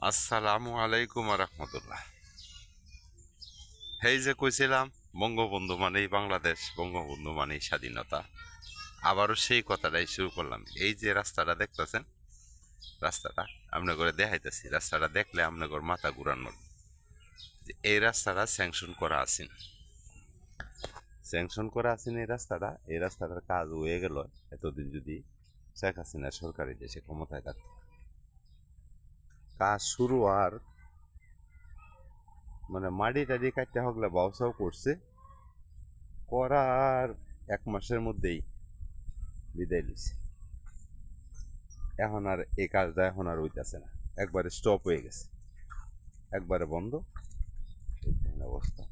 আসসালামু আলাইকুম রহমতুল্লাহ। এই যে কইছিলাম, বঙ্গবন্ধু মানেই বাংলাদেশ, বঙ্গবন্ধু মানেই স্বাধীনতা। আবারও সেই কথাটাই শুরু করলাম। এই যে রাস্তাটা দেখতেছেন, রাস্তাটা আপনাদের দেখাইতেছি। রাস্তাটা দেখলে আপনাদের মাথা ঘুরানোর। এই রাস্তাটা স্যাংশন করা আছেন, এই রাস্তাটার কাজ হয়ে গেল এতদিন যদি শেখ হাসিনা সরকারি দেশে ক্ষমতায় থাকত। কাজ শুরু আর মানে মাটি টাড়ি কাটতে হগলে বাউসাও করছে, করার 1 মাসের মধ্যেই বিদায় লিছে। এখন আর এই কাজটা এখন আর হইতেছে না, একবারে স্টপ হয়ে গেছে, একবারে বন্ধ। অবস্থা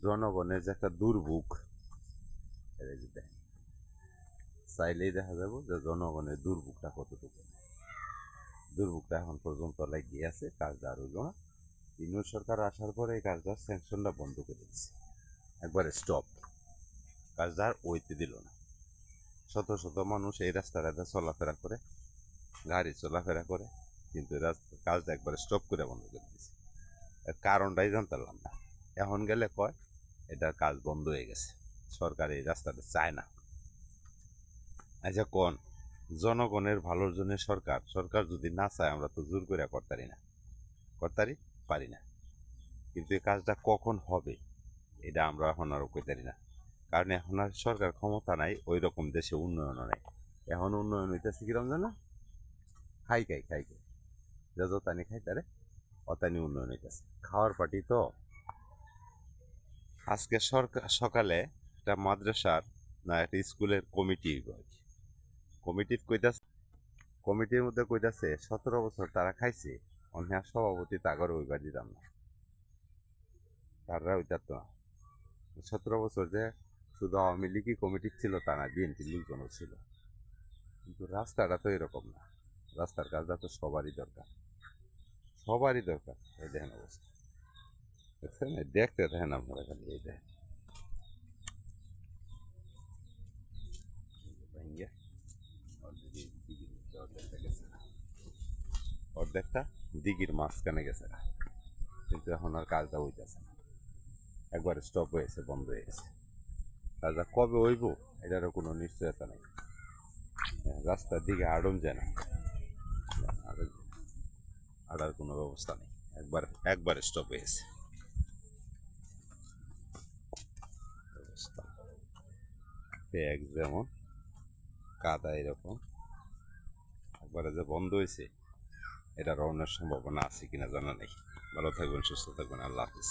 জনগণের যে একটা দুর্ভোগ, চাইলেই দেখা যাব যে জনগণের দুর্ভোগটা কতটুকু। দুর্ভোগটা এখন পর্যন্ত লাগিয়ে আছে, কাজটা আর হইল না। ইউনিয়ন সরকার আসার পরে এই কাজটার স্যাংশনটা বন্ধ করে দিচ্ছে, একবারে স্টপ। কাজটা আর ওইতে দিল না। শত শত মানুষ এই রাস্তাটাতে চলাফেরা করে, গাড়ি চলাফেরা করে, কিন্তু কাজটা একবারে স্টপ করে বন্ধ করে দিচ্ছে। এর কারণটাই জানতাম না। এখন গেলে কয় এটার কাজ বন্ধ হয়ে গেছে, সরকার এই রাস্তাটা চায় না। আচ্ছা কোন জনগণের ভালোর জন্য সরকার সরকার যদি না চায়, আমরা তো জোর করে করতারি না, করতারি পারি না। কিন্তু এই কাজটা কখন হবে এটা আমরা এখন আরও কইতারি না, কারণ এখন আর সরকার ক্ষমতা নাই, ওই রকম দেশে উন্নয়নও নাই। এখন উন্নয়ন হইতেছে কিরম জানা, খাই যে যতানি খাই তারে অতানি উন্নয়ন হইতেছে, খাওয়ার পার্টি তো। আজকে সরকার সকালে একটা মাদ্রাসার না একটা স্কুলের কমিটি কইতাছে, কমিটির মধ্যে কইতাছে 17 বছর তারা খাইছে, অন্য সভাপতি তাগর ওইবার দিতাম না, তারা ওইটা তো 17 বছর যে শুধু আওয়ামী লীগই কমিটি ছিল তা না, বিএনপির লোকজনও ছিল। কিন্তু রাস্তাটা তো এরকম না, রাস্তার কাজটা তো সবারই দরকার, সবারই দরকার। এই দেখেন অবস্থা, দেখছেন? দেখতে দেখেন আপনারা খালি, এই দেখেন ভাইঙ্গা অর্ধেকটা গেছে, অর্ধেকটা দিঘির মাঝখানে গেছে, কিন্তু এখন আর কাজটা হইতেছে না, একবারে স্টপ হয়েছে, বন্ধ হয়ে গেছে। কাজটা কবে হইব এটারও কোনো নিশ্চয়তা নেই। রাস্তার দিকে আড়ন যায় না, আড়ার কোনো ব্যবস্থা নেই, একবারে স্টপ হয়েছে অবস্থা। ব্যাগ যেমন কাদা এরকম, একবারে যে বন্ধ হয়েছে, এটা রওনার সম্ভাবনা আছে কিনা জানা নেই। ভালো থাকবেন, সুস্থ থাকবেন, আল্লাহ হাফিজ।